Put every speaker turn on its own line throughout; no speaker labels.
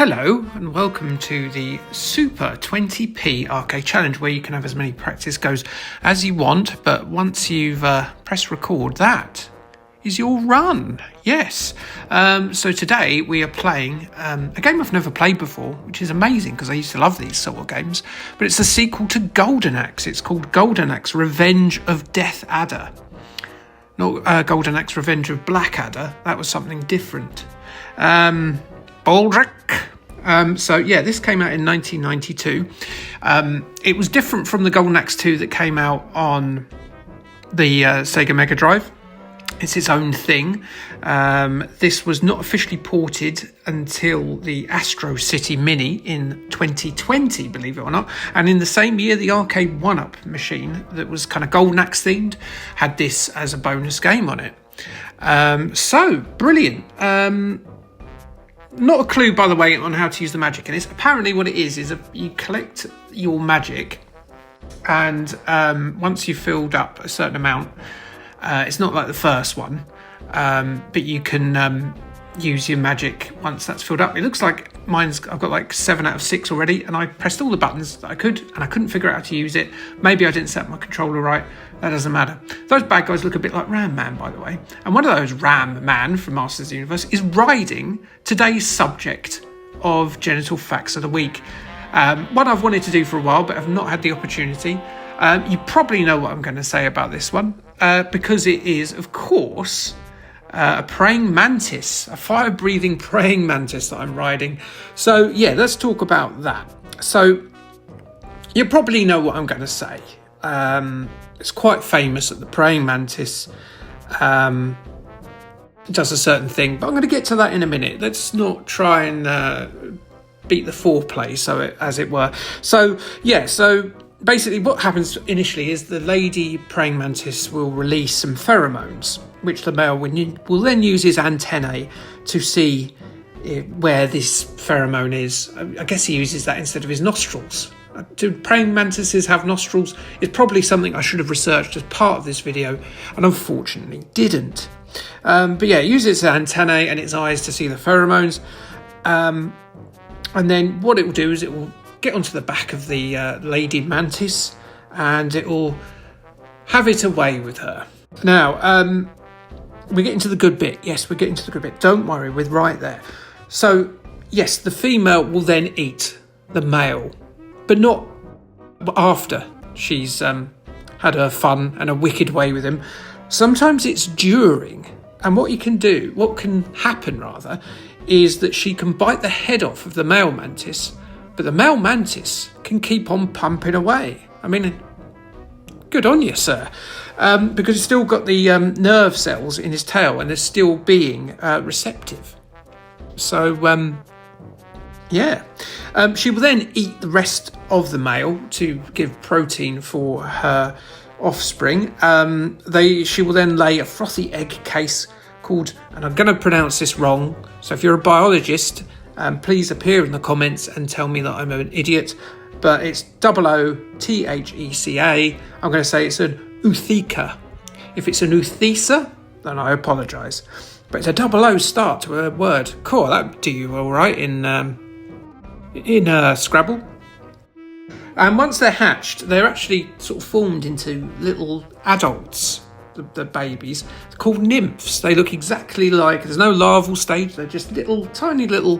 Hello and welcome to the Super 20p arcade challenge, where you can have as many practice goes as you want, but once you've pressed record, that is your run. Yes. So today we are playing a game I've never played before, which is amazing because I used to love these sort of games, but it's a sequel to Golden Axe. It's called Golden Axe Revenge of Death Adder. Not Golden Axe Revenge of Blackadder. That was something different. Baldric. So yeah, this came out in 1992. It was different from the Golden Axe 2 that came out on the Sega Mega Drive. It's its own thing. This was not officially ported until the Astro City Mini in 2020, believe it or not. And in the same year, the arcade 1-up machine that was kind of Golden Axe themed had this as a bonus game on it. So brilliant. Not a clue, by the way, on how to use the magic in this. Apparently what it is you collect your magic, and once you've filled up a certain amount, it's not like the first one, but you can use your magic once that's filled up. It looks like I've got like 7 out of 6 already, and I pressed all the buttons that I could, and I couldn't figure out how to use it. Maybe I didn't set my controller right. That doesn't matter. Those bad guys look a bit like Ram Man, by the way. And one of those Ram Man from Masters of the Universe is riding today's subject of Genital Facts of the Week. One I've wanted to do for a while, but have not had the opportunity. You probably know what I'm going to say about this one, because it is, of course, a praying mantis, a fire-breathing praying mantis that I'm riding. So yeah, let's talk about that. So you probably know what I'm going to say. It's quite famous that the praying mantis does a certain thing, but I'm going to get to that in a minute. Let's not try and beat the foreplay, as it were. So yeah, so basically what happens initially is the lady praying mantis will release some pheromones, which the male will then use his antennae to see where this pheromone is. I guess he uses that instead of his nostrils. Do praying mantises have nostrils? It's probably something I should have researched as part of this video, and unfortunately didn't. But yeah, it uses its antennae and its eyes to see the pheromones. And then what it will do is it will get onto the back of the lady mantis, and it will have it away with her. Now, we're getting to the good bit. Yes, we're getting to the good bit. Don't worry, we're right there. So, yes, the female will then eat the male, but not after she's had her fun and a wicked way with him. Sometimes it's during. And what can happen rather, is that she can bite the head off of the male mantis, but the male mantis can keep on pumping away. I mean, good on you, sir. Because he's still got the nerve cells in his tail, and they're still being receptive. So, yeah. She will then eat the rest of the male to give protein for her offspring. She will then lay a frothy egg case called, and I'm going to pronounce this wrong, so if you're a biologist, please appear in the comments and tell me that I'm an idiot, but it's OOTHECA. I'm going to say it's an Ootheca. If it's an Oothesa, then I apologise. But it's a double O start to a word. Cool, that'd do you all right in Scrabble. And once they're hatched, they're actually sort of formed into little adults, the babies, called nymphs. They look exactly like, there's no larval stage, they're just tiny little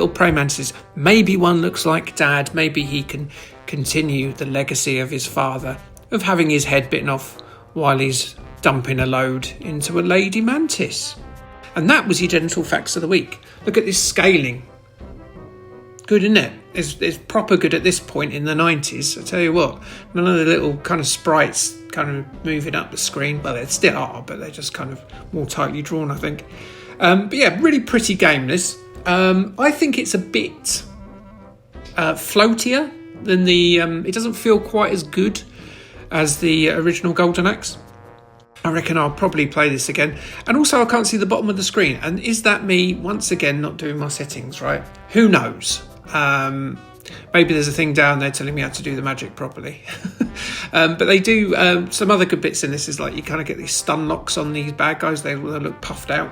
praying mantises. Maybe one looks like Dad, maybe he can continue the legacy of his father, of having his head bitten off while he's dumping a load into a lady mantis. And that was your Genital Facts of the Week. Look at this scaling. Good, isn't it? It's proper good at this point in the 90s. I tell you what, none of the little kind of sprites kind of moving up the screen. Well, they still are, but they're just kind of more tightly drawn, I think. But yeah, really pretty game, this. I think it's a bit floatier than the... it doesn't feel quite as good as the original Golden Axe. I reckon I'll probably play this again. And also I can't see the bottom of the screen. And is that me, once again, not doing my settings right? Who knows? Maybe there's a thing down there telling me how to do the magic properly. But they do... some other good bits in this is like you kind of get these stun locks on these bad guys. They look puffed out.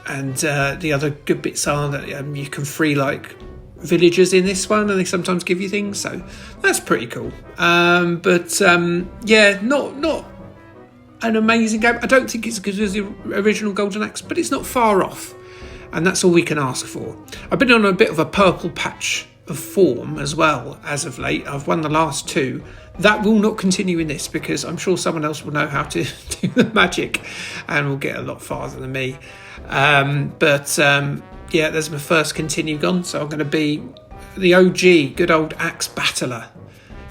And the other good bits are that you can free like villagers in this one, and they sometimes give you things, so that's pretty cool. Yeah, not an amazing game. I don't think it's as good as the original Golden Axe, but it's not far off, and that's all we can ask for. I've been on a bit of a purple patch of form as well as of late. I've won the last 2. That will not continue in this, because I'm sure someone else will know how to do the magic and will get a lot farther than me. Yeah, there's my first continue gone, so I'm going to be the OG, good old Axe Battler.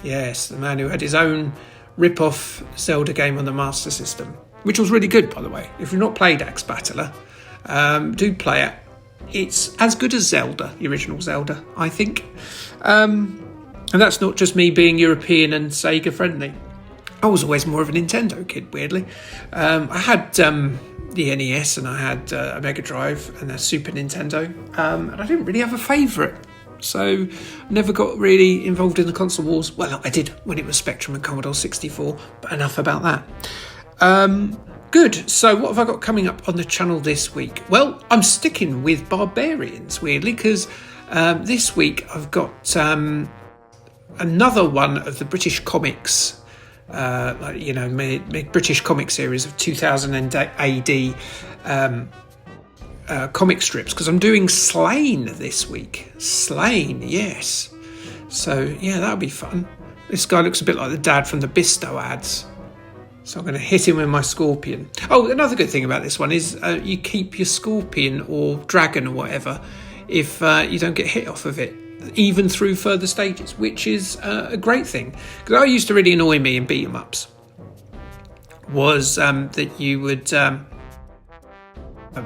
Yes, the man who had his own rip-off Zelda game on the Master System, which was really good, by the way. If you've not played Axe Battler, do play it. It's as good as Zelda, the original Zelda, I think. And that's not just me being European and Sega friendly. I was always more of a Nintendo kid, weirdly. I had the NES, and I had a Mega Drive and a Super Nintendo, and I didn't really have a favourite. So never got really involved in the console wars. Well, I did when it was Spectrum and Commodore 64, but enough about that. Good. So what have I got coming up on the channel this week? Well, I'm sticking with Barbarians, weirdly, because this week I've got another one of the British comics, my British comic series of 2000 AD comic strips, because I'm doing Slain this week. Slain, yes. So yeah, that'll be fun. This guy looks a bit like the dad from the Bisto ads, so I'm going to hit him with my scorpion. Oh, another good thing about this one is you keep your scorpion or dragon or whatever if you don't get hit off of it, even through further stages, which is a great thing. Because I used to really annoy me in beat 'em ups was that you would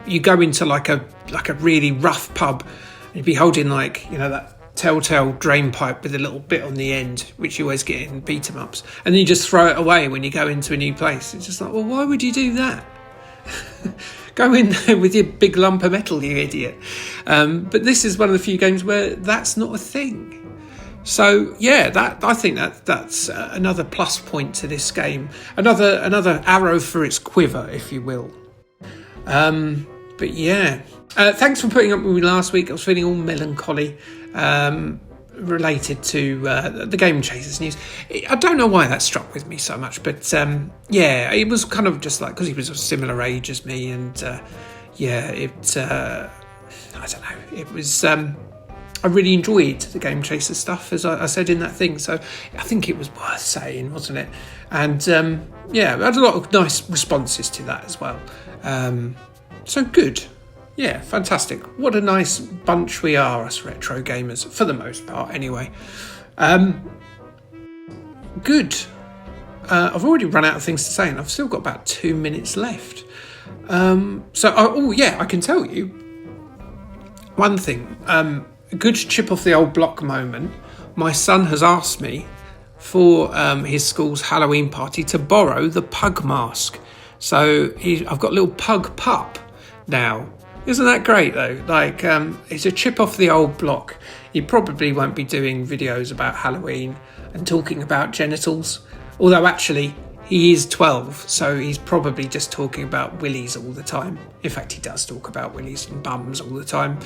you go into like a really rough pub, and you'd be holding that telltale drain pipe with a little bit on the end, which you always get in beat 'em ups, and then you just throw it away when you go into a new place. It's just like, well, why would you do that? Go in there with your big lump of metal, you idiot. But this is one of the few games where that's not a thing. So yeah, I think that's another plus point to this game. Another arrow for its quiver, if you will. But yeah, thanks for putting up with me last week. I was feeling all melancholy related to the Game Chasers news. I don't know why that struck with me so much, but yeah, it was kind of just like because he was of similar age as me, and I don't know. It was I really enjoyed the Game Chasers stuff, as I said in that thing. So I think it was worth saying, wasn't it? And yeah, I had a lot of nice responses to that as well. So good. Yeah, fantastic. What a nice bunch we are, us retro gamers, for the most part, anyway. Good. I've already run out of things to say, and I've still got about 2 minutes left. I can tell you one thing. A good chip off the old block moment. My son has asked me for his school's Halloween party to borrow the pug mask. So I've got a little pug pup now. Isn't that great though? It's a chip off the old block. He probably won't be doing videos about Halloween and talking about genitals. Although actually, he is 12, so he's probably just talking about willies all the time. In fact, he does talk about willies and bums all the time.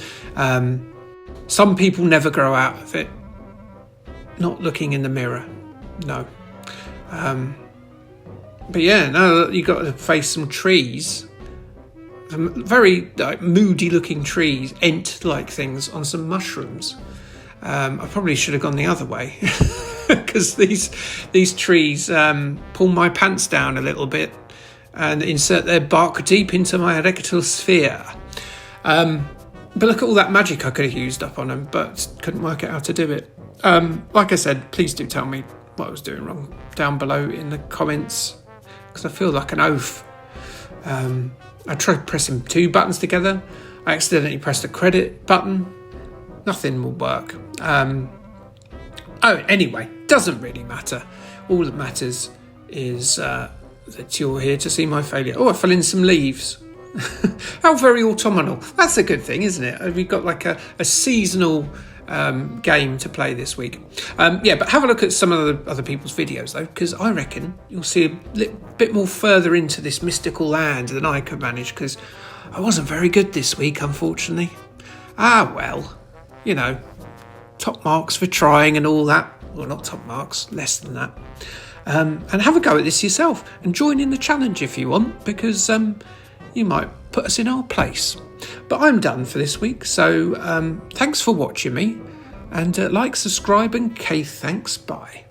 Some people never grow out of it. Not looking in the mirror. No. But yeah, now you've got to face some trees. Some very moody looking trees, ant-like things on some mushrooms. I probably should have gone the other way because these trees pull my pants down a little bit and insert their bark deep into my erectile sphere. But look at all that magic I could have used up on them, but couldn't work out how to do it. Like I said, please do tell me what I was doing wrong down below in the comments, because I feel like an oaf. I tried pressing 2 buttons together. I accidentally pressed the credit button. Nothing will work. Anyway, doesn't really matter. All that matters is that you're here to see my failure. Oh, I fell in some leaves. How very autumnal. That's a good thing, isn't it? We've got like a seasonal game to play this week. But have a look at some of the other people's videos though, because I reckon you'll see a bit more further into this mystical land than I could manage, because I wasn't very good this week, unfortunately. Ah, well, you know, top marks for trying and all that. Well, not top marks, less than that. And have a go at this yourself and join in the challenge if you want, because you might put us in our place. But I'm done for this week, so thanks for watching me, and like, subscribe, and thanks, bye.